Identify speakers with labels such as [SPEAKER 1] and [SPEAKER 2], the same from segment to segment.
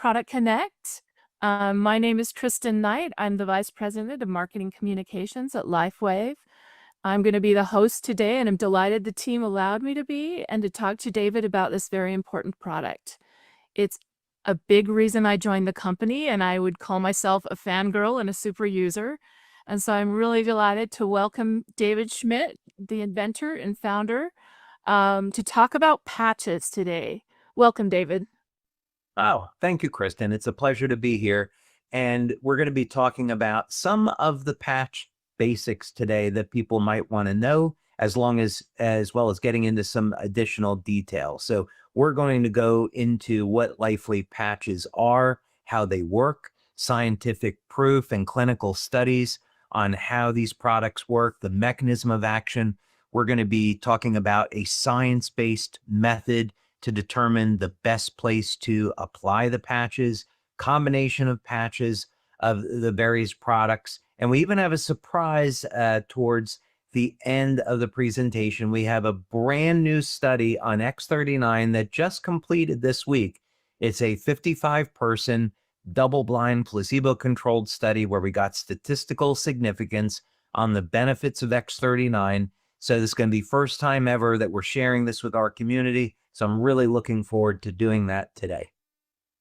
[SPEAKER 1] Product Connect. My name is Kristen Knight. I'm the Vice President of Marketing Communications at LifeWave. I'm going to be the host today, and I'm delighted the team allowed me to be and to talk to David about this very important product. It's a big reason I joined the company, and I would call myself a fangirl and a super user. And so I'm really delighted to welcome David Schmidt, the inventor and founder, to talk about patches today. Welcome, David.
[SPEAKER 2] Oh, thank you, Kristen. It's a pleasure to be here. And we're going to be talking about some of the patch basics today that people might want to know, as well as getting into some additional detail. So we're going to go into what LifeWave patches are, how they work, scientific proof and clinical studies on how these products work, the mechanism of action. We're going to be talking about a science-based method to determine the best place to apply the patches, combination of patches of the various products. And we even have a surprise towards the end of the presentation. We have a brand new study on X39 that just completed this week. It's a 55-person, double-blind, placebo-controlled study where we got statistical significance on the benefits of X39. So this is going to be first time ever that we're sharing this with our community. So I'm really looking forward to doing that today.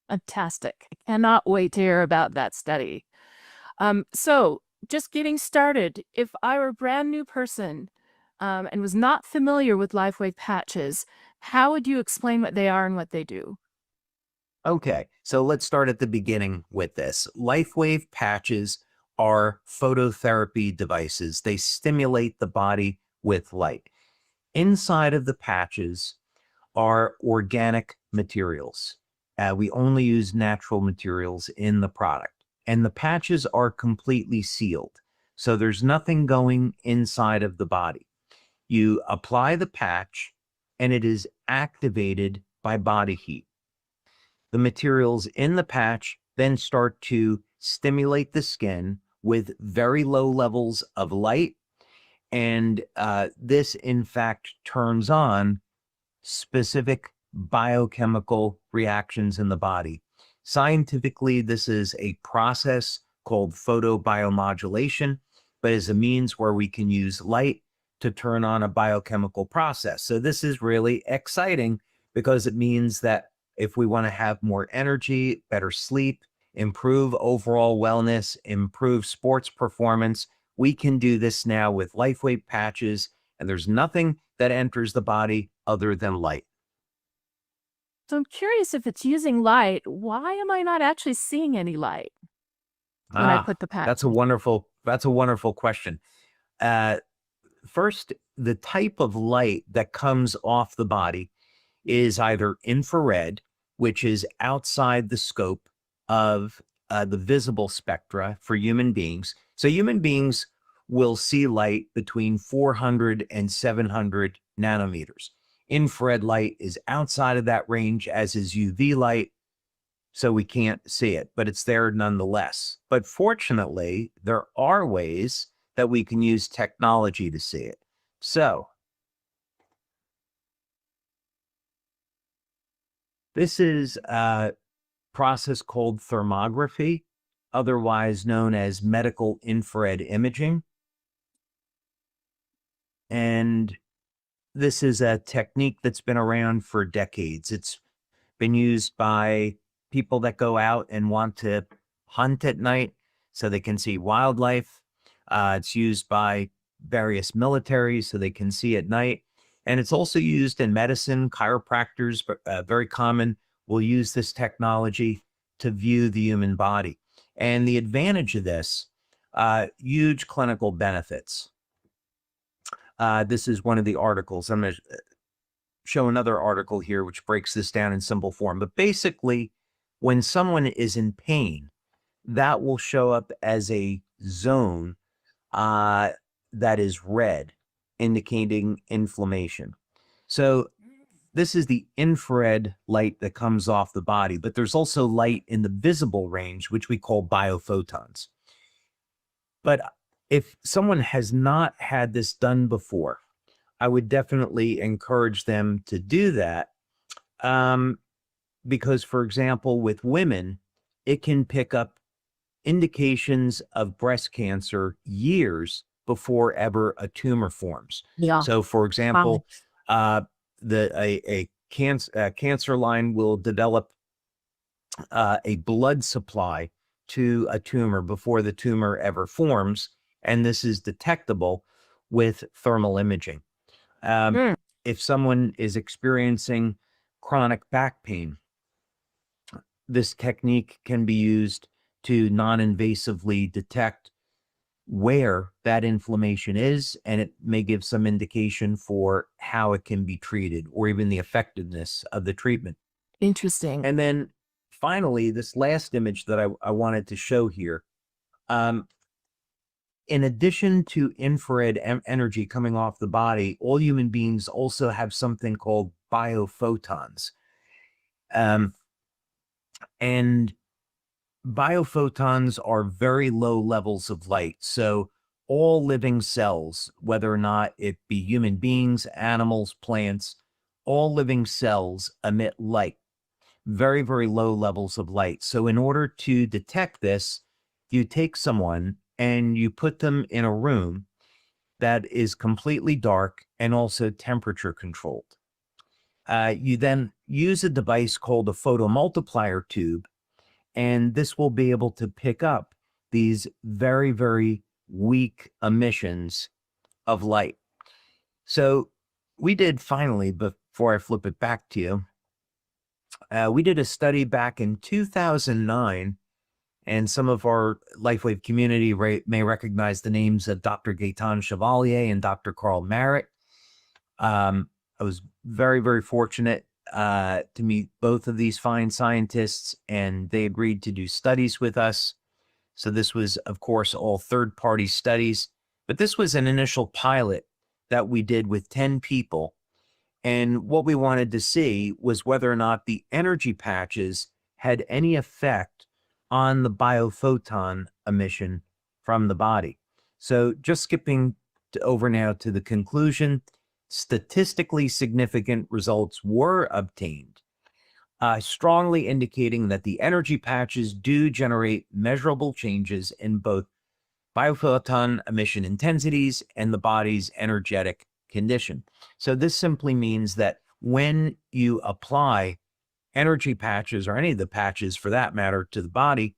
[SPEAKER 1] Fantastic. I cannot wait to hear about that study. So just getting started, if I were a brand new person and was not familiar with LifeWave patches, how would you explain what they are and what they do?
[SPEAKER 2] Okay, so let's start at the beginning with this. LifeWave patches are phototherapy devices. They stimulate the body with light. Inside of the patches are organic materials. We only use natural materials in the product, and the patches are completely sealed. So there's nothing going inside of the body. You apply the patch and it is activated by body heat. The materials in the patch then start to stimulate the skin with very low levels of light. And this, in fact, turns on specific biochemical reactions in the body. Scientifically, this is a process called photobiomodulation, but is a means where we can use light to turn on a biochemical process. So this is really exciting because it means that if we want to have more energy, better sleep, improve overall wellness, improve sports performance, we can do this now with LifeWave patches, and there's nothing that enters the body other than light.
[SPEAKER 1] So I'm curious, if it's using light, why am I not actually seeing any light when I put the patch?
[SPEAKER 2] That's a wonderful question. First, the type of light that comes off the body is either infrared, which is outside the scope of the visible spectra for human beings. So human beings will see light between 400 and 700 nanometers. Infrared light is outside of that range, as is UV light, so we can't see it, but it's there nonetheless. But fortunately, there are ways that we can use technology to see it. So this is a process called thermography, otherwise known as medical infrared imaging. And this is a technique that's been around for decades. It's been used by people that go out and want to hunt at night so they can see wildlife. It's used by various militaries so they can see at night. And it's also used in medicine. Chiropractors, very common, will use this technology to view the human body. And the advantage of this, huge clinical benefits. This is one of the articles. I'm going to show another article here which breaks this down in simple form. But basically, when someone is in pain, that will show up as a zone that is red, indicating inflammation. So this is the infrared light that comes off the body, but there's also light in the visible range, which we call biophotons. But if someone has not had this done before, I would definitely encourage them to do that because, for example, with women, it can pick up indications of breast cancer years before ever a tumor forms.
[SPEAKER 1] Yeah.
[SPEAKER 2] So, for
[SPEAKER 1] Wow.
[SPEAKER 2] example, a cancer line will develop a blood supply to a tumor before the tumor ever forms, and this is detectable with thermal imaging.
[SPEAKER 1] Mm.
[SPEAKER 2] If someone is experiencing chronic back pain, this technique can be used to non-invasively detect where that inflammation is, and it may give some indication for how it can be treated or even the effectiveness of the treatment.
[SPEAKER 1] Interesting.
[SPEAKER 2] And then finally, this last image that I wanted to show here, in addition to infrared energy coming off the body, all human beings also have something called biophotons. And biophotons are very low levels of light. So all living cells, whether or not it be human beings, animals, plants, all living cells emit light, very, very low levels of light. So in order to detect this, you take someone and you put them in a room that is completely dark and also temperature controlled. You then use a device called a photomultiplier tube, and this will be able to pick up these very, very weak emissions of light. So we did finally, before I flip it back to you, we did a study back in 2009, and some of our LifeWave community may recognize the names of Dr. Gaetan Chevalier and Dr. Carl Merritt. I was very, very fortunate to meet both of these fine scientists, and they agreed to do studies with us. So this was, of course, all third-party studies, but this was an initial pilot that we did with 10 people. And what we wanted to see was whether or not the energy patches had any effect on the biophoton emission from the body. So just skipping over now to the conclusion, statistically significant results were obtained, strongly indicating that the energy patches do generate measurable changes in both biophoton emission intensities and the body's energetic condition. So this simply means that when you apply energy patches, or any of the patches for that matter, to the body,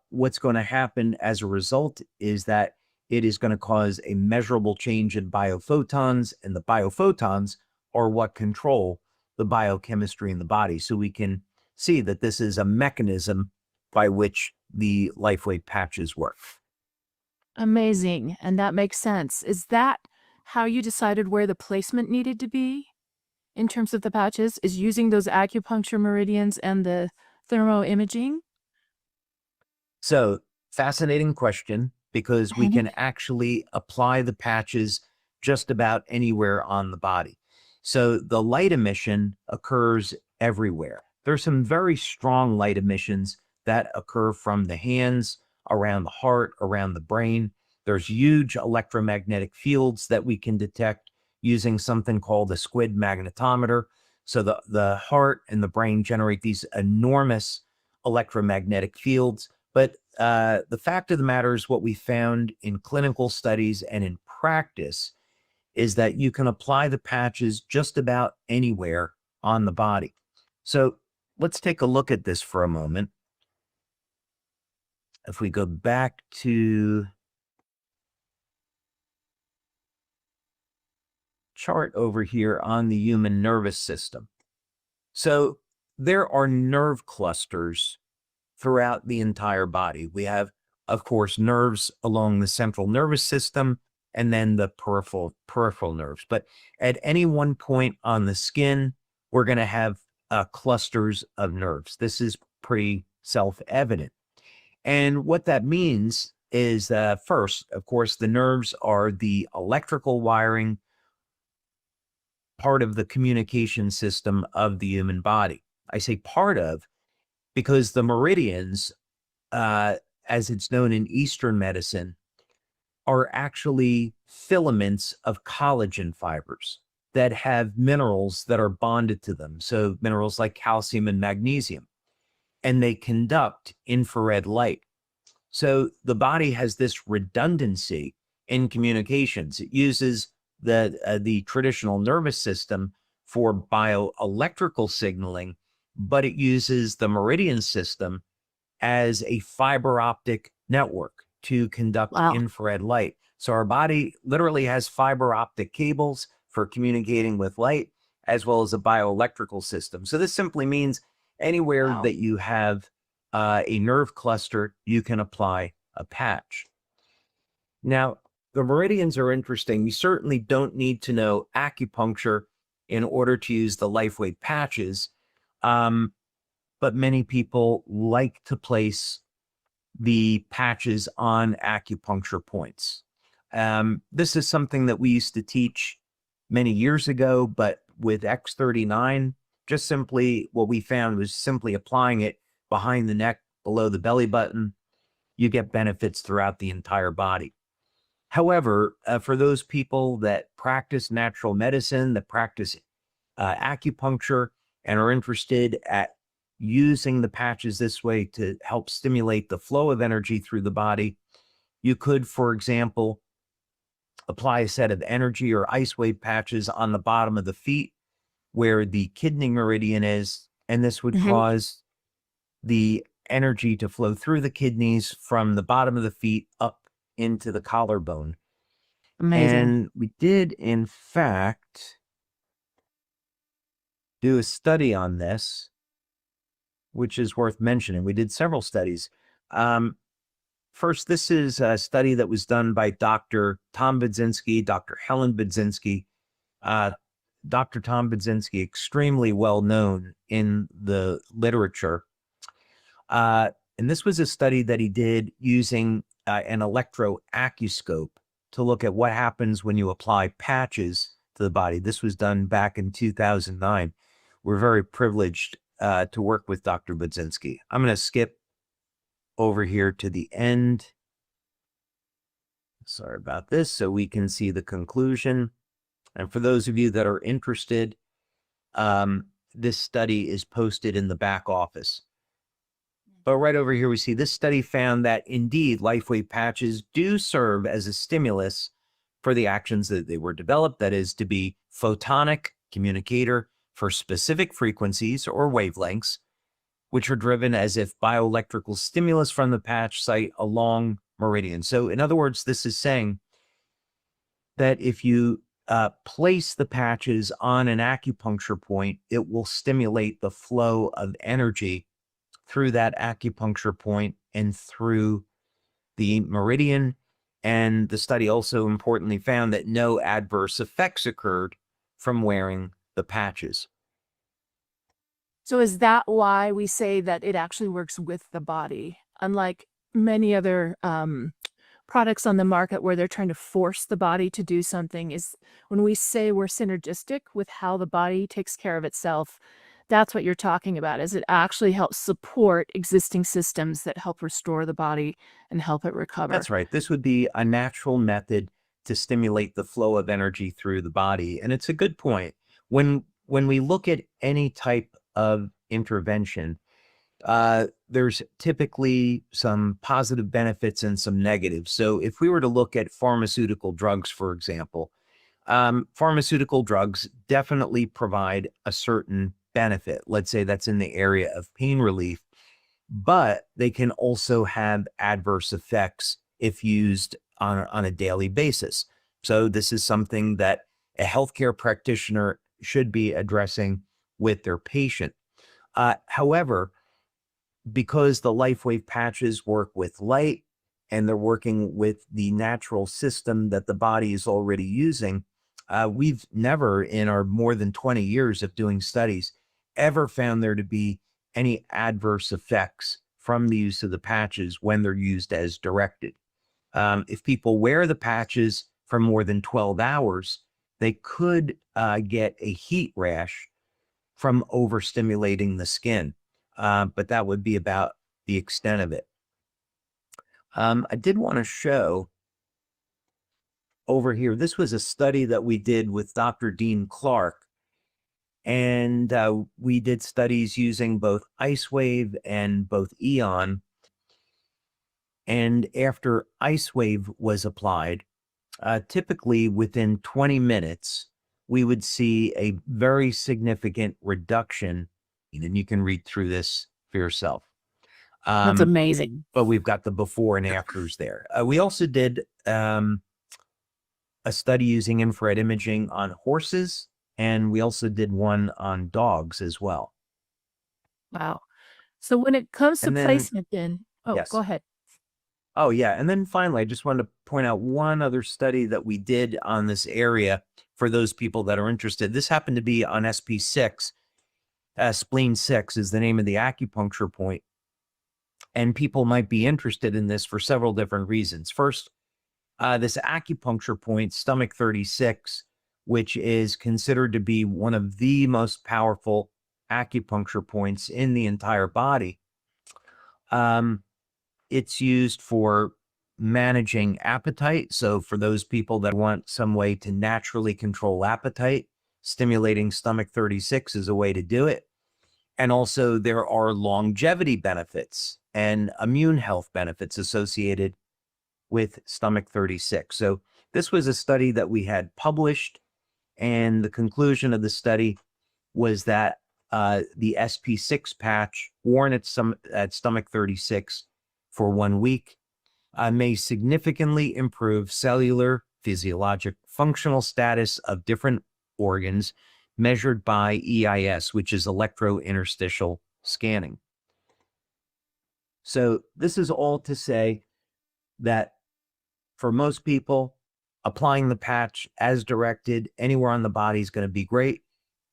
[SPEAKER 2] what's going to happen as a result is that it is going to cause a measurable change in biophotons, and the biophotons are what control the biochemistry in the body. So we can see that this is a mechanism by which the LifeWave patches work.
[SPEAKER 1] Amazing. And that makes sense. Is that how you decided where the placement needed to be in terms of the patches? Is using those acupuncture meridians and the thermo imaging?
[SPEAKER 2] So, fascinating question, because we can actually apply the patches just about anywhere on the body. So the light emission occurs everywhere. There's some very strong light emissions that occur from the hands, around the heart, around the brain. There's huge electromagnetic fields that we can detect using something called the squid magnetometer. So the heart and the brain generate these enormous electromagnetic fields. But the fact of the matter is, what we found in clinical studies and in practice is that you can apply the patches just about anywhere on the body. So let's take a look at this for a moment. If we go back to chart over here on the human nervous system. So there are nerve clusters throughout the entire body. We have, of course, nerves along the central nervous system, and then the peripheral nerves. But at any one point on the skin, we're going to have clusters of nerves. This is pretty self-evident. And what that means is, first, of course, the nerves are the electrical wiring part of the communication system of the human body. I say part of because the meridians, as it's known in Eastern medicine, are actually filaments of collagen fibers. that have minerals that are bonded to them. So minerals like calcium and magnesium, and they conduct infrared light. So the body has this redundancy in communications. It uses the traditional nervous system for bioelectrical signaling, but it uses the meridian system as a fiber optic network to conduct
[SPEAKER 1] Wow.
[SPEAKER 2] infrared light. So our body literally has fiber optic cables for communicating with light, as well as a bioelectrical system. So this simply means anywhere
[SPEAKER 1] Wow.
[SPEAKER 2] that you have a nerve cluster, you can apply a patch. Now, the meridians are interesting. You certainly don't need to know acupuncture in order to use the LifeWave patches, but many people like to place the patches on acupuncture points. This is something that we used to teach many years ago, but with X39, just simply what we found was simply applying it behind the neck, below the belly button. You get benefits throughout the entire body. However, for those people that practice natural medicine, that practice acupuncture, and are interested at using the patches this way to help stimulate the flow of energy through the body, you could, for example, apply a set of energy or ice wave patches on the bottom of the feet where the kidney meridian is, and this would
[SPEAKER 1] Mhm.
[SPEAKER 2] cause the energy to flow through the kidneys from the bottom of the feet up into the collarbone.
[SPEAKER 1] Amazing.
[SPEAKER 2] And we did, in fact, do a study on this, which is worth mentioning. We did several studies. First, this is a study that was done by Dr. Tom Budzinski, Dr. Helen Budzinski. Dr. Tom Budzinski, extremely well known in the literature. And this was a study that he did using an electroacuoscope to look at what happens when you apply patches to the body. This was done back in 2009. We're very privileged to work with Dr. Budzinski. I'm going to skip over here to the end. Sorry about this, so we can see the conclusion. And for those of you that are interested, this study is posted in the back office. But right over here, we see this study found that indeed LifeWave patches do serve as a stimulus for the actions that they were developed, that is to be photonic communicator for specific frequencies or wavelengths, which are driven as if bioelectrical stimulus from the patch site along meridian. So in other words, this is saying that if you place the patches on an acupuncture point, it will stimulate the flow of energy through that acupuncture point and through the meridian. And the study also importantly found that no adverse effects occurred from wearing the patches.
[SPEAKER 1] So is that why we say that it actually works with the body? Unlike many other products on the market where they're trying to force the body to do something, is when we say we're synergistic with how the body takes care of itself, that's what you're talking about, is it actually helps support existing systems that help restore the body and help it recover.
[SPEAKER 2] That's right. This would be a natural method to stimulate the flow of energy through the body. And it's a good point. When we look at any type of intervention, there's typically some positive benefits and some negatives. So if we were to look at pharmaceutical drugs, for example, pharmaceutical drugs definitely provide a certain benefit. Let's say that's in the area of pain relief, but they can also have adverse effects if used on a daily basis. So this is something that a healthcare practitioner should be addressing with their patient. However, because the LifeWave patches work with light and they're working with the natural system that the body is already using, we've never, in our more than 20 years of doing studies, ever found there to be any adverse effects from the use of the patches when they're used as directed. If people wear the patches for more than 12 hours, they could get a heat rash from overstimulating the skin. But that would be about the extent of it. I did want to show over here, this was a study that we did with Dr. Dean Clark. And we did studies using both IceWave and both Eon. And after IceWave was applied, typically within 20 minutes, we would see a very significant reduction. And you can read through this for yourself.
[SPEAKER 1] That's amazing.
[SPEAKER 2] But we've got the before and afters there. We also did a study using infrared imaging on horses, and we also did one on dogs as well.
[SPEAKER 1] Wow. So when it comes to
[SPEAKER 2] And then-
[SPEAKER 1] placement then, oh,
[SPEAKER 2] Yes.
[SPEAKER 1] go ahead.
[SPEAKER 2] Oh, yeah. And then finally, I just wanted to point out one other study that we did on this area for those people that are interested. This happened to be on SP6. Spleen 6 is the name of the acupuncture point. And people might be interested in this for several different reasons. First, this acupuncture point, stomach 36, which is considered to be one of the most powerful acupuncture points in the entire body. It's used for managing appetite. So for those people that want some way to naturally control appetite, stimulating stomach 36 is a way to do it. And also there are longevity benefits and immune health benefits associated with stomach 36. So this was a study that we had published, and the conclusion of the study was that the SP6 patch worn at stomach 36 for 1 week may significantly improve cellular, physiologic, functional status of different organs measured by EIS, which is electrointerstitial scanning. So this is all to say that for most people, applying the patch as directed anywhere on the body is going to be great.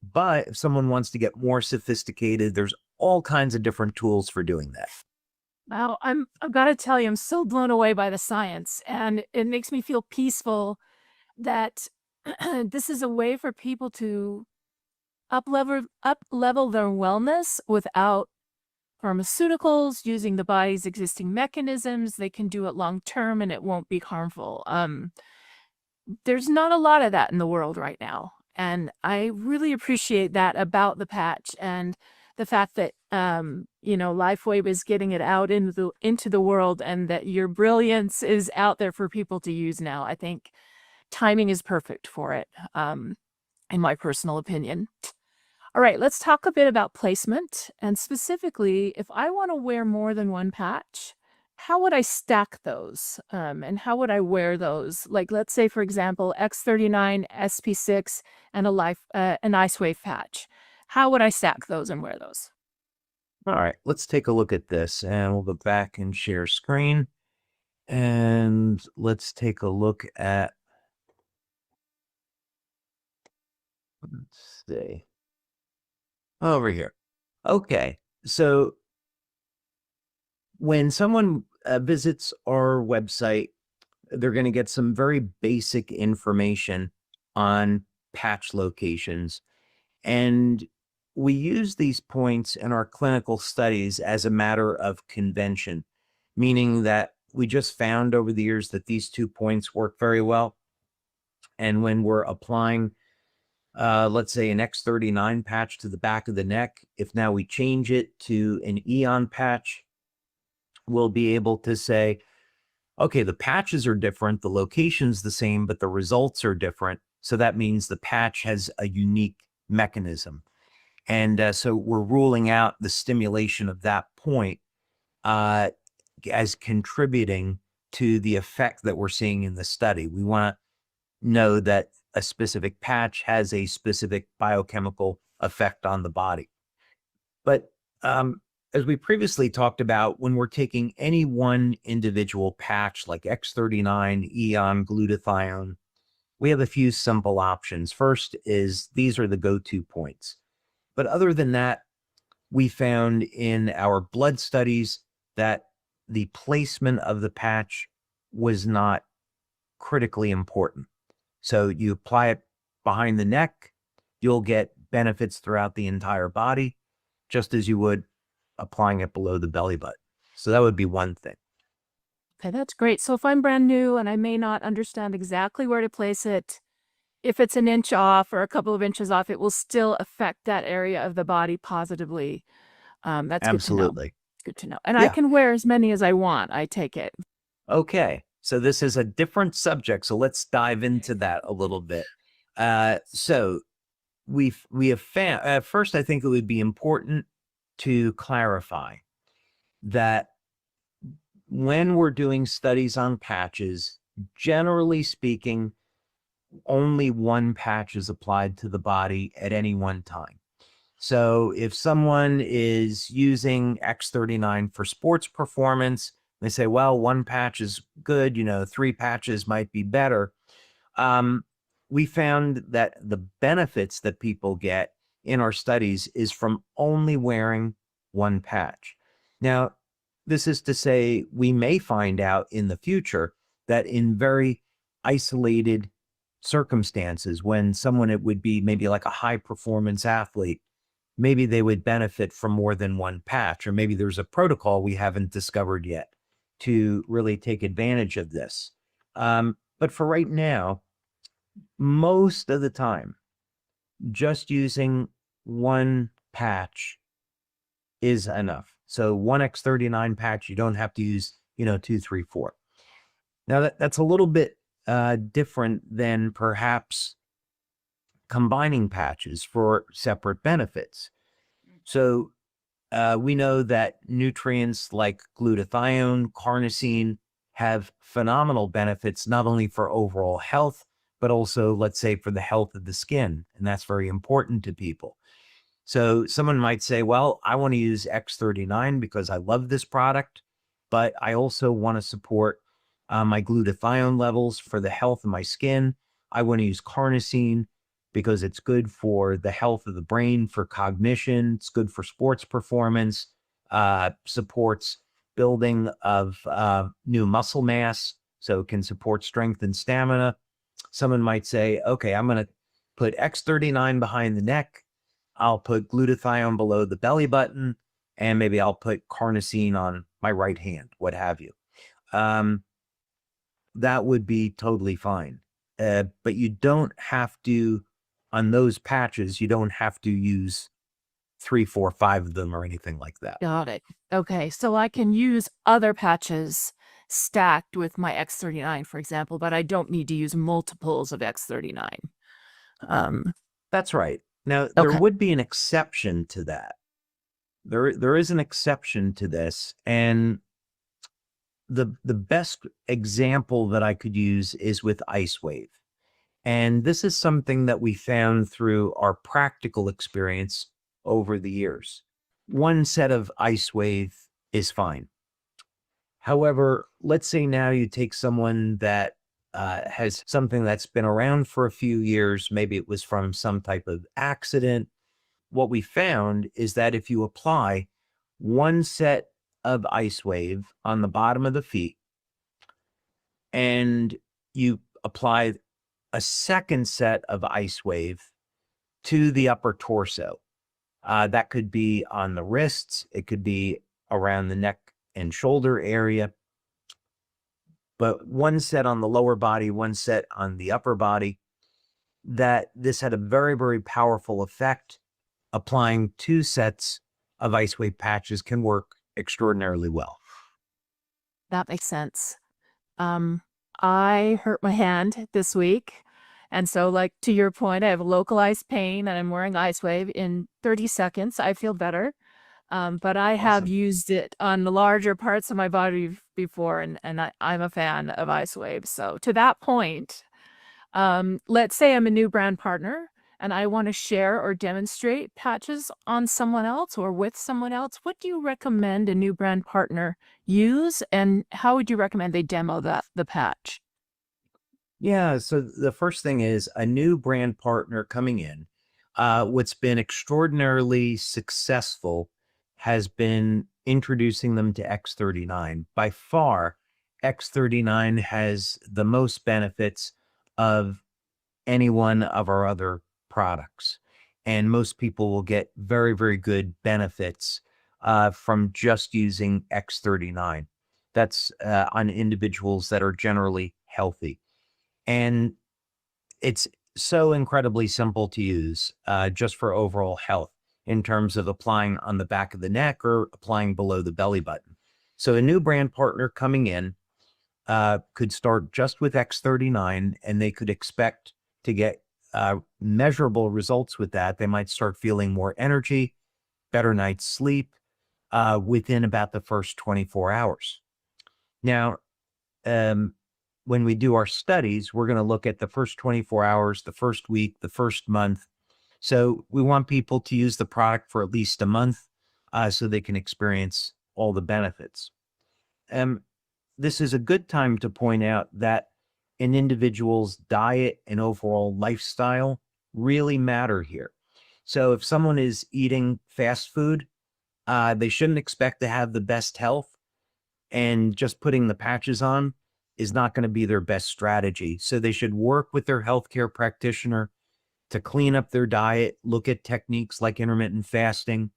[SPEAKER 2] But if someone wants to get more sophisticated, there's all kinds of different tools for doing that.
[SPEAKER 1] Wow, I've got to tell you, I'm so blown away by the science, and it makes me feel peaceful that this is a way for people to up level their wellness without pharmaceuticals, using the body's existing mechanisms. They can do it long term and it won't be harmful. There's not a lot of that in the world right now, and I really appreciate that about the patch, and the fact that LifeWave is getting it out into the world, and that your brilliance is out there for people to use now. I think timing is perfect for it, in my personal opinion. All right, let's talk a bit about placement, and specifically, if I want to wear more than one patch, how would I stack those? And how would I wear those? Like, let's say, for example, X39, SP6, and an IceWave patch. How would I stack those and wear those?
[SPEAKER 2] All right, let's take a look at this, and we'll go back and share screen. And let's take a look at, let's see, over here. Okay, so when someone visits our website, they're going to get some very basic information on patch locations. And we use these points in our clinical studies as a matter of convention, meaning that we just found over the years that these 2 points work very well. And when we're applying, let's say, an X39 patch to the back of the neck, if now we change it to an Eon patch, we'll be able to say, okay, the patches are different, the location's the same, but the results are different. So that means the patch has a unique mechanism. And so we're ruling out the stimulation of that point as contributing to the effect that we're seeing in the study. We want to know that a specific patch has a specific biochemical effect on the body. But as we previously talked about, when we're taking any one individual patch like X39, Eon, glutathione, we have a few simple options. First is these are the go-to points. But other than that, we found in our blood studies that the placement of the patch was not critically important. So you apply it behind the neck, you'll get benefits throughout the entire body, just as you would applying it below the belly button. So that would be one thing.
[SPEAKER 1] Okay, that's great. So if I'm brand new and I may not understand exactly where to place it, if it's an inch off or a couple of inches off, it will still affect that area of the body positively. That's good to know.
[SPEAKER 2] Absolutely.
[SPEAKER 1] Good to know. And I
[SPEAKER 2] Yeah.
[SPEAKER 1] can wear as many as I want, I take it.
[SPEAKER 2] Okay. So this is a different subject. So let's dive into that a little bit. So we have found, at first, I think it would be important to clarify that when we're doing studies on patches, generally speaking, only one patch is applied to the body at any one time. So if someone is using X39 for sports performance, they say, well, one patch is good, 3 patches might be better. Um, we found that the benefits that people get in our studies is from only wearing one patch. Now, this is to say we may find out in the future that in very isolated circumstances, when someone, it would be maybe like a high performance athlete, maybe they would benefit from more than one patch, or maybe there's a protocol we haven't discovered yet to really take advantage of this. But for right now, most of the time, just using one patch is enough. So one X39 patch, you don't have to use, 2, 3, 4. Now that's a little bit different than perhaps combining patches for separate benefits. So we know that nutrients like glutathione, carnosine have phenomenal benefits, not only for overall health, but also, let's say, for the health of the skin. And that's very important to people. So someone might say, well, I want to use X39 because I love this product, but I also want to support my glutathione levels for the health of my skin. I want to use carnosine because it's good for the health of the brain, for cognition. It's good for sports performance, supports building of new muscle mass, so it can support strength and stamina. Someone might say, okay, I'm going to put X39 behind the neck. I'll put glutathione below the belly button, and maybe I'll put carnosine on my right hand, what have you. That would be totally fine. But you don't have to, on those patches, you don't have to use 3, 4, 5 of them or anything like that.
[SPEAKER 1] Got it. Okay, so I can use other patches stacked with my X39, for example, but I don't need to use multiples of X39.
[SPEAKER 2] That's right. Now, there
[SPEAKER 1] Okay.
[SPEAKER 2] would be an exception to that. There is an exception to this, and the best example that I could use is with LifeWave. And this is something that we found through our practical experience over the years. One set of LifeWave is fine. However, let's say now you take someone that has something that's been around for a few years, maybe it was from some type of accident. What we found is that if you apply one set of LifeWave on the bottom of the feet and you apply a second set of LifeWave to the upper torso, that could be on the wrists, it could be around the neck and shoulder area, but one set on the lower body, one set on the upper body, that this had a very, very powerful effect. Applying 2 sets of LifeWave patches can work extraordinarily well.
[SPEAKER 1] That makes sense. I hurt my hand this week. And so, like, to your point, I have localized pain and I'm wearing LifeWave. In 30 seconds, I feel better. But I have
[SPEAKER 2] Awesome.
[SPEAKER 1] used it on the larger parts of my body before, and I'm a fan of LifeWave. So to that point, let's say I'm a new brand partner and I want to share or demonstrate patches on someone else or with someone else. What do you recommend a new brand partner use, and how would you recommend they demo the patch?
[SPEAKER 2] Yeah, so the first thing is a new brand partner coming in. What's been extraordinarily successful has been introducing them to X39. By far, X39 has the most benefits of any one of our other products. And most people will get very, very good benefits from just using X39. that's on individuals that are generally healthy. And it's so incredibly simple to use just for overall health in terms of applying on the back of the neck or applying below the belly button. So a new brand partner coming in could start just with X39, and they could expect to get measurable results with that. They might start feeling more energy, better night's sleep within about the first 24 hours. Now, when we do our studies, we're going to look at the first 24 hours, the first week, the first month. So we want people to use the product for at least a month so they can experience all the benefits. This is a good time to point out that an individual's diet and overall lifestyle really matter here. So if someone is eating fast food, they shouldn't expect to have the best health, and just putting the patches on is not going to be their best strategy. So they should work with their healthcare practitioner to clean up their diet, look at techniques like intermittent fasting,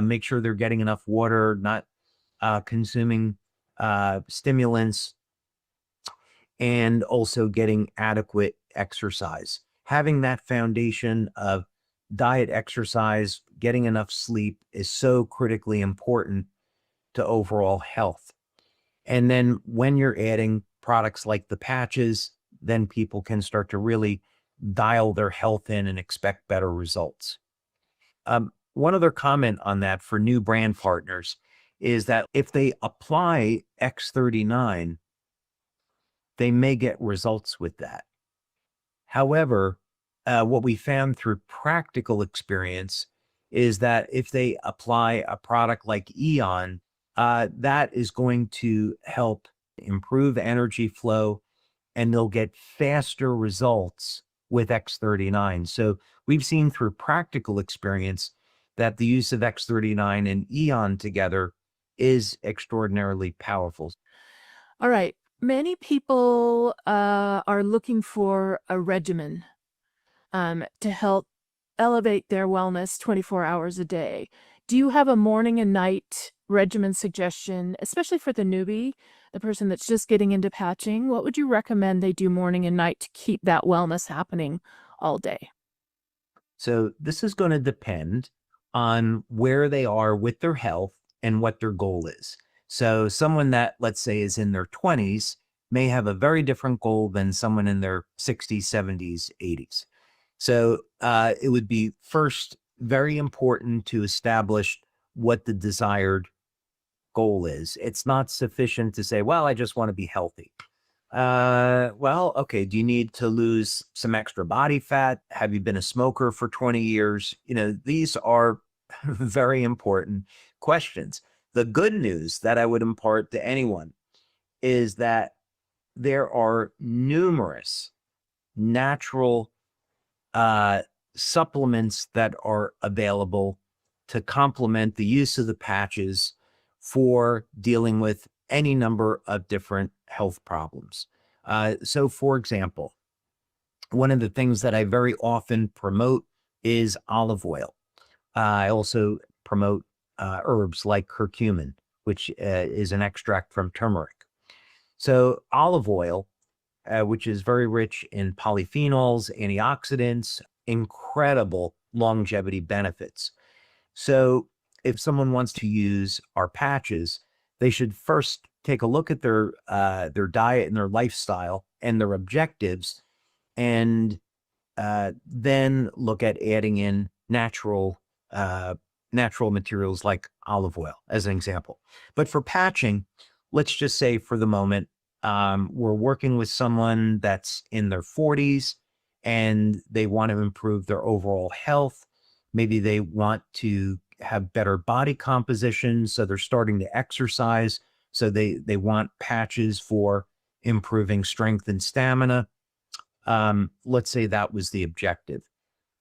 [SPEAKER 2] make sure they're getting enough water, not consuming stimulants, and also getting adequate exercise. Having that foundation of diet, exercise, getting enough sleep is so critically important to overall health. And then when you're adding products like the patches, then people can start to really dial their health in and expect better results. One other comment on that for new brand partners is that if they apply X39, they may get results with that. However, what we found through practical experience is that if they apply a product like Eon, that is going to help improve energy flow, and they'll get faster results with X39. So we've seen through practical experience that the use of X39 and Eon together is extraordinarily powerful.
[SPEAKER 1] All right. Many people are looking for a regimen to help elevate their wellness 24 hours a day. Do you have a morning and night regimen suggestion, especially for the newbie, the person that's just getting into patching? What would you recommend they do morning and night to keep that wellness happening all day?
[SPEAKER 2] So this is going to depend on where they are with their health and what their goal is. So someone that, let's say, is in their 20s may have a very different goal than someone in their 60s, 70s, 80s. So it would be first very important to establish what the desired goal is. It's not sufficient to say, well, I just want to be healthy. Well, okay. Do you need to lose some extra body fat? Have you been a smoker for 20 years? These are very important questions. The good news that I would impart to anyone is that there are numerous natural supplements that are available to complement the use of the patches for dealing with any number of different health problems. So, for example, one of the things that I very often promote is olive oil. I also promote herbs like curcumin, which is an extract from turmeric. So, olive oil, which is very rich in polyphenols, antioxidants, incredible longevity benefits. So if someone wants to use our patches, they should first take a look at their diet and their lifestyle and their objectives, and then look at adding in natural materials like olive oil as an example. But for patching, let's just say for the moment, we're working with someone that's in their 40s and they want to improve their overall health. Maybe they want to have better body composition, so they're starting to exercise. So they want patches for improving strength and stamina. Let's say that was the objective.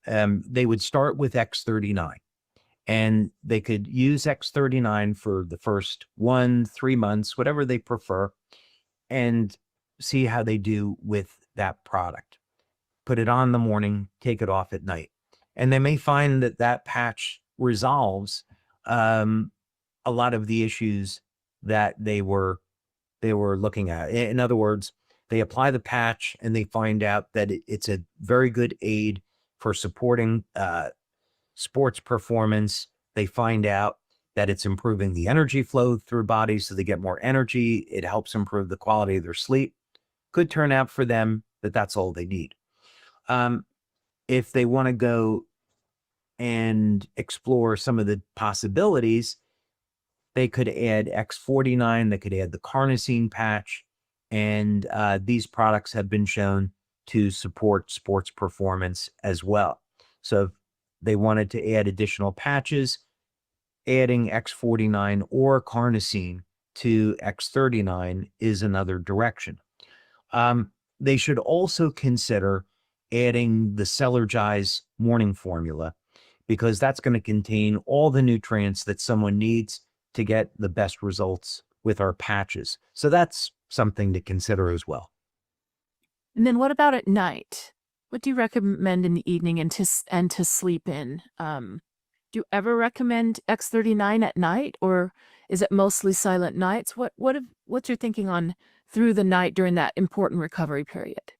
[SPEAKER 2] They would start with X39, and they could use X39 for the first 1-3 months, whatever they prefer, and see how they do with that product. Put it on in the morning, take it off at night. And they may find that that patch resolves a lot of the issues that they were they were looking at. In other words, they apply the patch and they find out that it's a very good aid for supporting sports performance. They find out that it's improving the energy flow through bodies so they get more energy. It helps improve the quality of their sleep. Could turn out for them that that's all they need. If they want to go and explore some of the possibilities, they could add X49, they could add the carnosine patch, and these products have been shown to support sports performance as well. So if they wanted to add additional patches, adding X49 or carnosine to X39 is another direction. They should also consider adding the Synergize morning formula, because that's going to contain all the nutrients that someone needs to get the best results with our patches. So that's something to consider as well.
[SPEAKER 1] And then what about at night? What do you recommend in the evening and to sleep in? Do you ever recommend X39 at night, or is it mostly silent nights? What's your thinking on through the night during that important recovery period?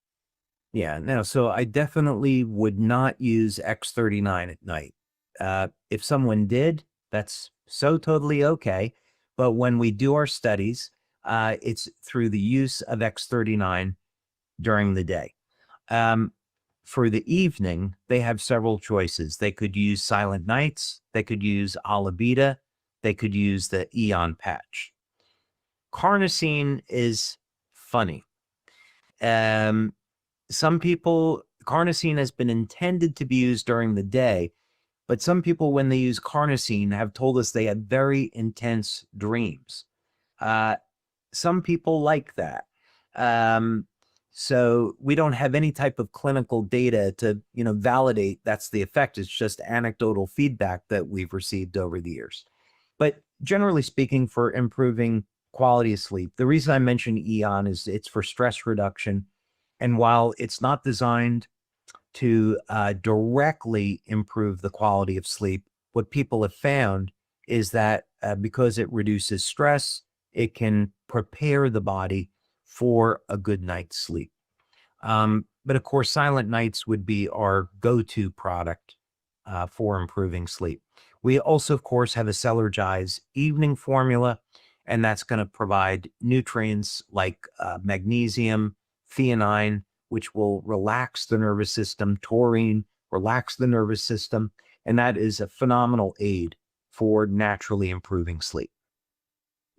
[SPEAKER 2] Yeah, no, so I definitely would not use X39 at night. If someone did, that's so totally okay. But when we do our studies, it's through the use of X39 during the day. For the evening, they have several choices. They could use Silent Nights, they could use Alabita, they could use the Eon patch. Carnosine is funny. Some people, carnosine has been intended to be used during the day, but some people, when they use carnosine, have told us they have very intense dreams. Some people like that. So we don't have any type of clinical data to, validate that's the effect. It's just anecdotal feedback that we've received over the years. But generally speaking, for improving quality of sleep, the reason I mention Eon is it's for stress reduction. And while it's not designed to directly improve the quality of sleep, what people have found is that because it reduces stress, it can prepare the body for a good night's sleep. But of course, Silent Nights would be our go-to product for improving sleep. We also, of course, have a Synergize evening formula, and that's going to provide nutrients like magnesium, theanine, which will relax the nervous system, taurine, relax the nervous system, and that is a phenomenal aid for naturally improving sleep.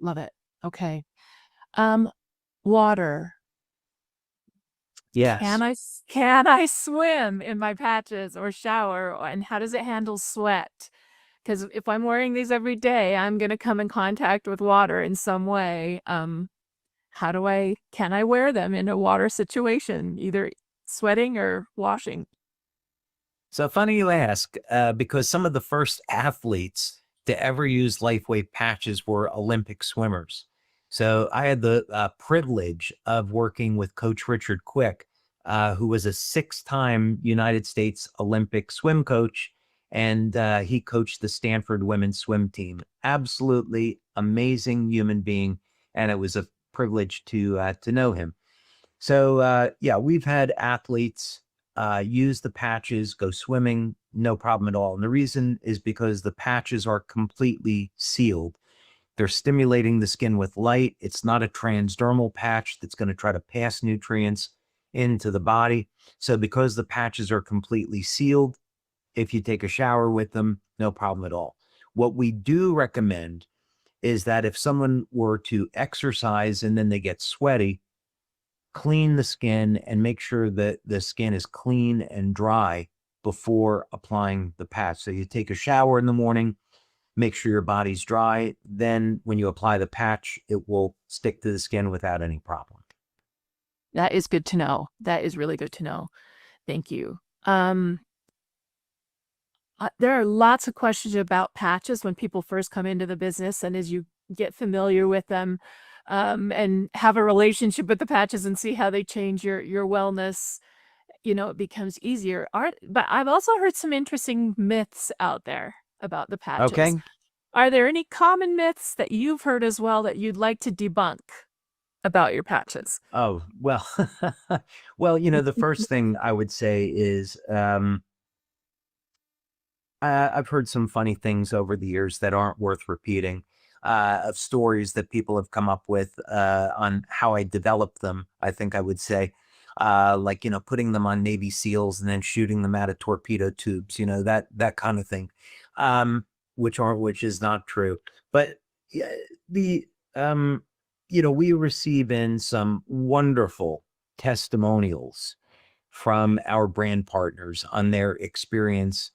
[SPEAKER 1] Love it. Okay. Water.
[SPEAKER 2] Yes.
[SPEAKER 1] Can I swim in my patches or shower? And how does it handle sweat? Because if I'm wearing these every day, I'm going to come in contact with water in some way. Can I wear them in a water situation, either sweating or washing?
[SPEAKER 2] So funny you ask, because some of the first athletes to ever use LifeWave patches were Olympic swimmers. So I had the privilege of working with Coach Richard Quick, who was a 6-time United States Olympic swim coach, and he coached the Stanford women's swim team. Absolutely amazing human being, and it was a privilege to know him. So yeah, we've had athletes use the patches, go swimming, no problem at all. And the reason is because the patches are completely sealed. They're stimulating the skin with light. It's not a transdermal patch that's going to try to pass nutrients into the body. So because the patches are completely sealed, if you take a shower with them, no problem at all. What we do recommend is that if someone were to exercise and then they get sweaty, clean the skin and make sure that the skin is clean and dry before applying the patch. So you take a shower in the morning, make sure your body's dry. Then when you apply the patch, it will stick to the skin without any problem.
[SPEAKER 1] That is good to know. That is really good to know. Thank you. There are lots of questions about patches when people first come into the business, and as you get familiar with them and have a relationship with the patches and see how they change your wellness, it becomes easier. But I've also heard some interesting myths out there about the patches.
[SPEAKER 2] Okay.
[SPEAKER 1] Are there any common myths that you've heard as well that you'd like to debunk? about your patches?
[SPEAKER 2] Oh, well, well, the first thing I would say is I've heard some funny things over the years that aren't worth repeating, of stories that people have come up with on how I developed them. I think I would say, like putting them on Navy SEALs and then shooting them out of torpedo tubes, that kind of thing, which is not true. But yeah, the we receive in some wonderful testimonials from our brand partners on their experiences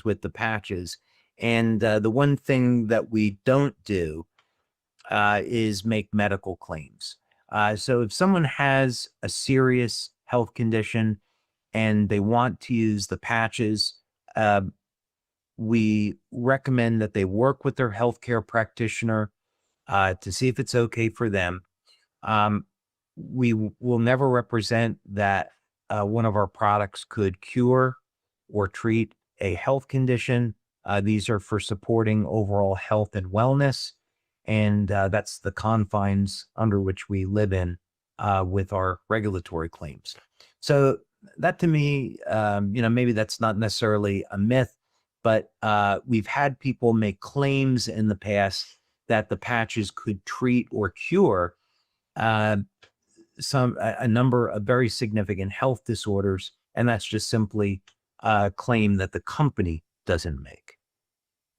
[SPEAKER 2] with the patches. And the one thing that we don't do is make medical claims. So if someone has a serious health condition and they want to use the patches, uh, we recommend that they work with their healthcare practitioner to see if it's okay for them. Um, we will never represent that one of our products could cure or treat a health condition. These are for supporting overall health and wellness. And that's the confines under which we live in with our regulatory claims. So that to me, maybe that's not necessarily a myth, but we've had people make claims in the past that the patches could treat or cure uh, a number of very significant health disorders, and that's just simply a claim that the company doesn't make.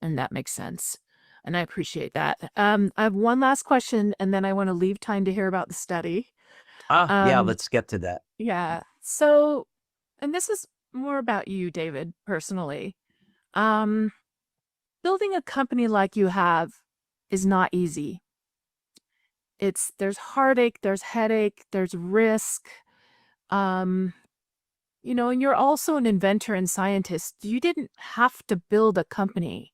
[SPEAKER 1] And that makes sense. And I appreciate that. I have one last question, and then I want to leave time to hear about the study.
[SPEAKER 2] Yeah,
[SPEAKER 1] Um,
[SPEAKER 2] let's get to that.
[SPEAKER 1] yeah. So, and this is more about you, David, personally. Um, Building a company like you have is not easy. There's heartache, there's headache, there's risk. Um, and you're also an inventor and scientist. You didn't have to build a company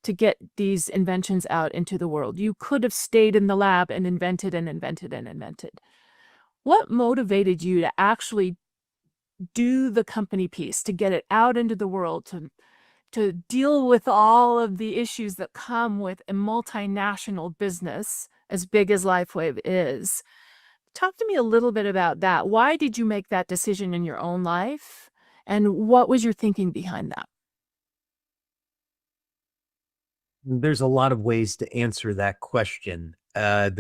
[SPEAKER 1] to get these inventions out into the world. You could have stayed in the lab and invented and invented and invented. What motivated you to actually do the company piece, to get it out into the world, to deal with all of the issues that come with a multinational business as big as LifeWave is? Talk to me a little bit about that. Why did you make that decision in your own life? And what was your thinking behind that?
[SPEAKER 2] There's a lot of ways to answer that question. I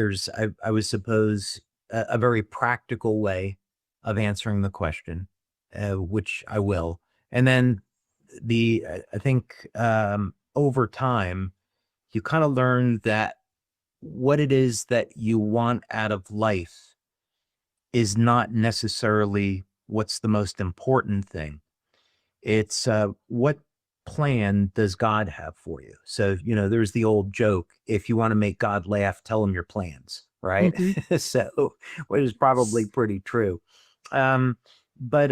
[SPEAKER 2] would suppose, a very practical way of answering the question, which I will. And then I think over time, you kind of learn that what it is that you want out of life is not necessarily what's the most important thing. It's what plan does God have for you? So, there's the old joke, if you want to make God laugh, tell him your plans, right?
[SPEAKER 1] Mhm.
[SPEAKER 2] So, which is probably pretty true. Um, but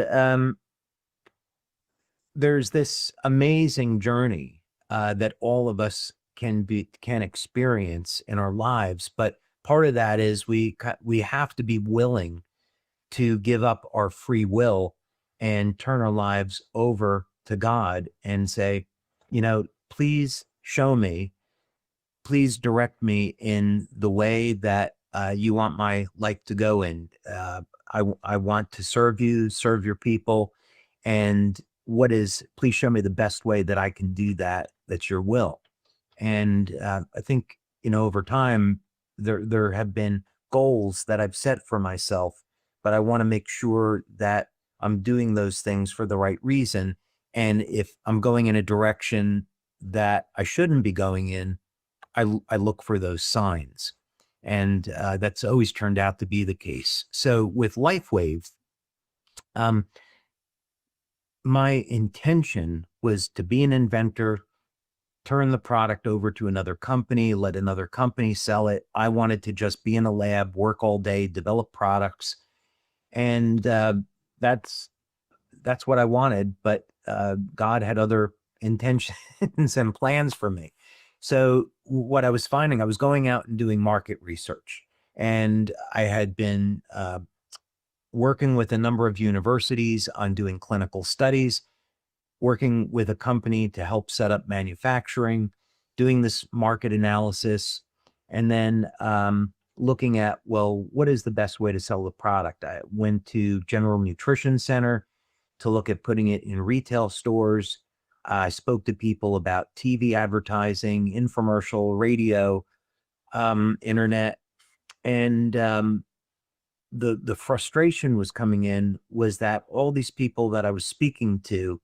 [SPEAKER 2] there's this amazing journey that all of us can experience in our lives, but part of that is we have to be willing to give up our free will and turn our lives over to God and say, please show me, please direct me in the way that you want my life to go in. I want to serve you, serve your people. And please show me the best way that I can do that. That's your will. And I think, over time, there have been goals that I've set for myself, but I want to make sure that I'm doing those things for the right reason. And if I'm going in a direction that I shouldn't be going in, I look for those signs. And that's always turned out to be the case. So with LifeWave, um, my intention was to be an inventor, turn the product over to another company, let another company sell it. I wanted to just be in a lab, work all day, develop products. And that's what I wanted. But God had other intentions and plans for me. So what I was finding, I was going out and doing market research. And I had been working with a number of universities on doing clinical studies, working with a company to help set up manufacturing, doing this market analysis. And then looking at, well, what is the best way to sell the product? I went to General Nutrition Center to look at putting it in retail stores. I spoke to people about TV advertising, infomercial, radio, internet, and the frustration was coming in was that all these people that I was speaking to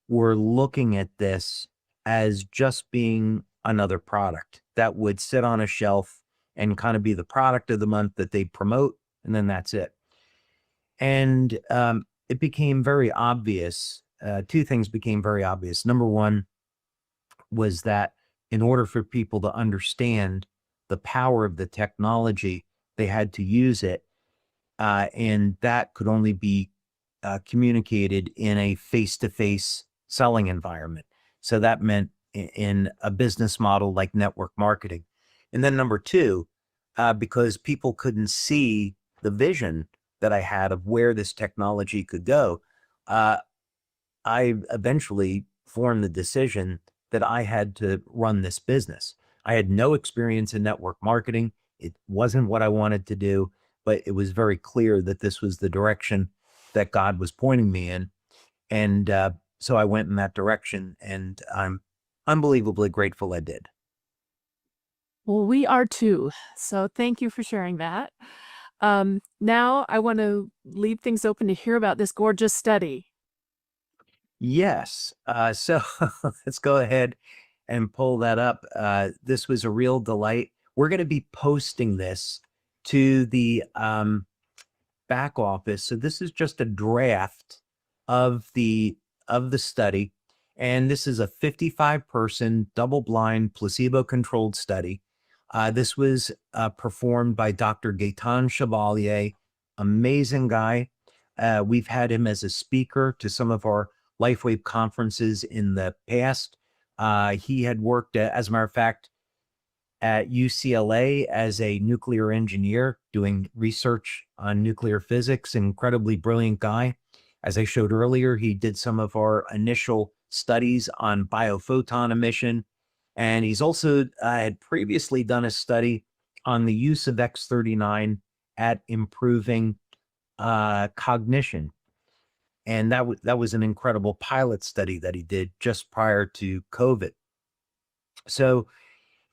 [SPEAKER 2] were looking at this as just being another product that would sit on a shelf and kind of be the product of the month that they promote, and then that's it. And it became very obvious. Two things became very obvious. Number one was that in order for people to understand the power of the technology, they had to use it. And that could only be communicated in a face-to-face selling environment. So that meant in a business model like network marketing. And then number two, because people couldn't see the vision that I had of where this technology could go, I eventually formed the decision that I had to run this business. I had no experience in network marketing. It wasn't what I wanted to do, but it was very clear that this was the direction that God was pointing me in. And so I went in that direction, and I'm unbelievably grateful I did.
[SPEAKER 1] Well, we are too. So thank you for sharing that. Now I want to leave things open to hear about this gorgeous study.
[SPEAKER 2] Yes. So let's go ahead and pull that up. This was a real delight. We're going to be posting this to the back office. So this is just a draft of the study, and this is a 55-person double-blind placebo-controlled study. This was performed by Dr. Gaetan Chevalier, amazing guy. We've had him as a speaker to some of our LifeWave conferences in the past. He had worked, as a matter of fact, at UCLA as a nuclear engineer doing research on nuclear physics. Incredibly brilliant guy. As I showed earlier, he did some of our initial studies on biophoton emission. And he's also had previously done a study on the use of X39 at improving cognition. And that was an incredible pilot study that he did just prior to COVID. So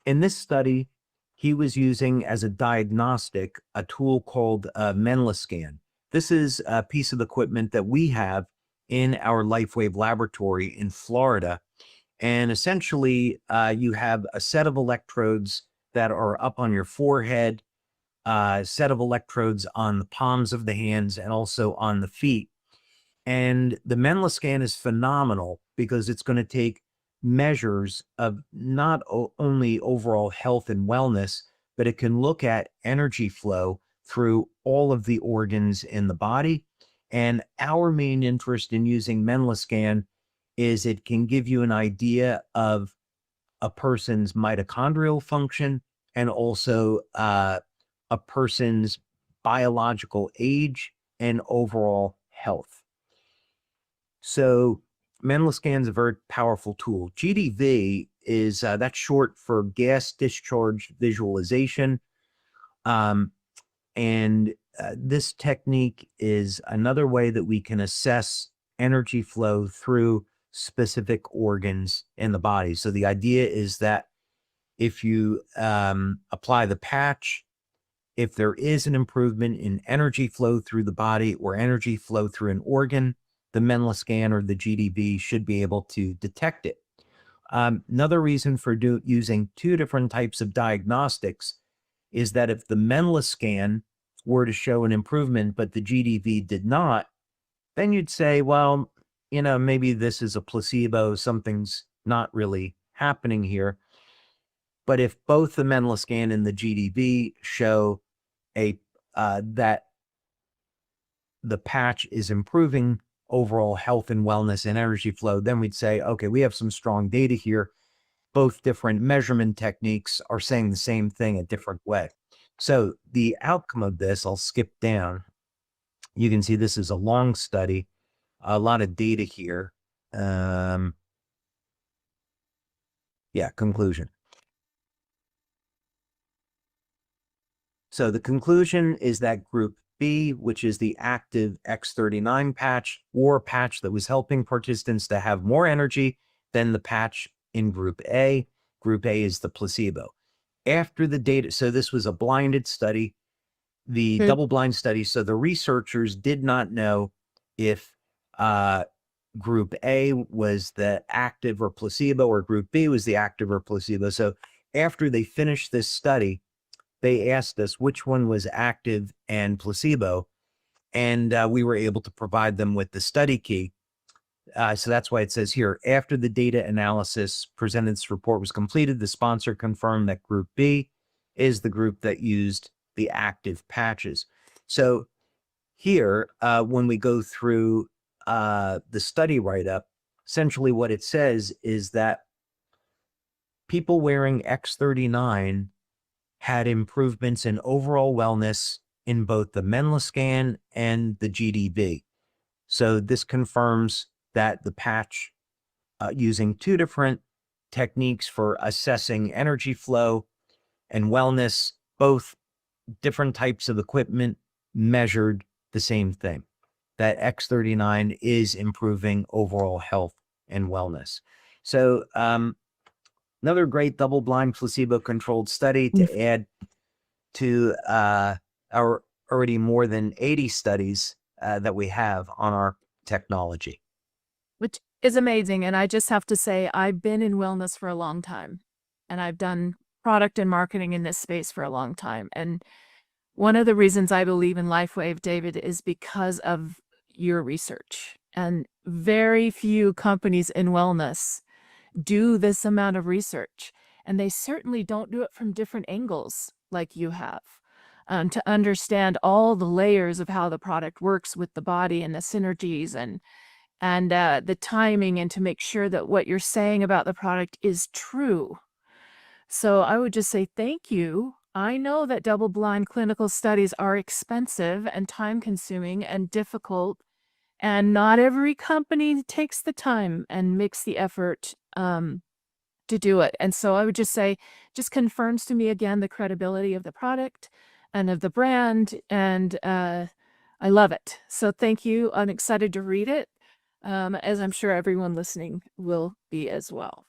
[SPEAKER 2] in this study, he was using as a diagnostic a tool called Menlascan. This is a piece of equipment that we have in our LifeWave laboratory in Florida. And essentially, you have a set of electrodes that are up on your forehead, a set of electrodes on the palms of the hands, and also on the feet. And the Menlascan is phenomenal because it's going to take measures of not only overall health and wellness, but it can look at energy flow through all of the organs in the body. And our main interest in using Menlascan is it can give you an idea of a person's mitochondrial function and also a person's biological age and overall health. So Menlascan is a very powerful tool. GDV is that's short for gas discharge visualization. And this technique is another way that we can assess energy flow through specific organs in the body. So the idea is that if you apply the patch, if there is an improvement in energy flow through the body or energy flow through an organ, the Menlascan or the GDV should be able to detect it. Another reason for using two different types of diagnostics is that if the Menlascan were to show an improvement, but the GDV did not, then you'd say, well, maybe this is a placebo, something's not really happening here. But if both the Menlascan and the GDV show that the patch is improving overall health and wellness and energy flow, then we'd say, okay, we have some strong data here. Both different measurement techniques are saying the same thing a different way. So the outcome of this, I'll skip down. You can see this is a long study, a lot of data here. Conclusion. So the conclusion is that group B, which is the active X39 patch or patch that was helping participants to have more energy than the patch in group A. Group A is the placebo. After the data, so this was a blinded study, the double-blind study. So the researchers did not know if group A was the active or placebo, or group B was the active or placebo. So after they finished this study, they asked us which one was active and placebo, and we were able to provide them with the study key. So that's why it says here, after the data analysis presented, this report was completed, the sponsor confirmed that group B is the group that used the active patches. So here, when we go through the study write-up, essentially what it says is that people wearing X39 had improvements in overall wellness in both the Menla scan and the GDB. So this confirms that the patch, using two different techniques for assessing energy flow and wellness, both different types of equipment measured the same thing, that X39 is improving overall health and wellness. So another great double-blind placebo-controlled study to add to our already more than 80 studies that we have on our technology.
[SPEAKER 1] Which is amazing. And I just have to say, I've been in wellness for a long time, and I've done product and marketing in this space for a long time. And one of the reasons I believe in LifeWave, David, is because of your research. And very few companies in wellness do this amount of research. And they certainly don't do it from different angles like you have, to understand all the layers of how the product works with the body and the synergies and the timing, and to make sure that what you're saying about the product is true. So I would just say thank you. I know that double-blind clinical studies are expensive and time-consuming and difficult, and not every company takes the time and makes the effort to do it. And so I would just say, just confirms to me again the credibility of the product and of the brand, and I love it. So thank you. I'm excited to read it, as I'm sure everyone listening will be as well.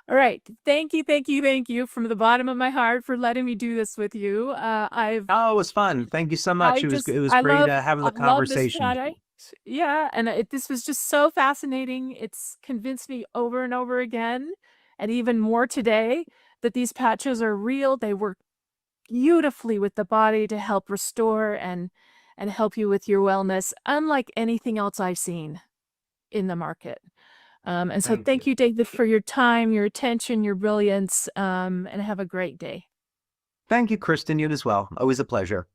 [SPEAKER 1] All right. Thank you from the bottom of my heart for letting me do this with you.
[SPEAKER 2] It was fun. Thank you so much. It was great having the
[SPEAKER 1] I love this
[SPEAKER 2] conversation.
[SPEAKER 1] product. Yeah, and this was just so fascinating. It's convinced me over and over again, and even more today, that these patches are real. They work beautifully with the body to help restore and help you with your wellness, unlike anything else I've seen in the market. And so thank you, David, for your time, your attention, your brilliance, and have a great day.
[SPEAKER 2] Thank you, Kristen. You as well. Always a pleasure.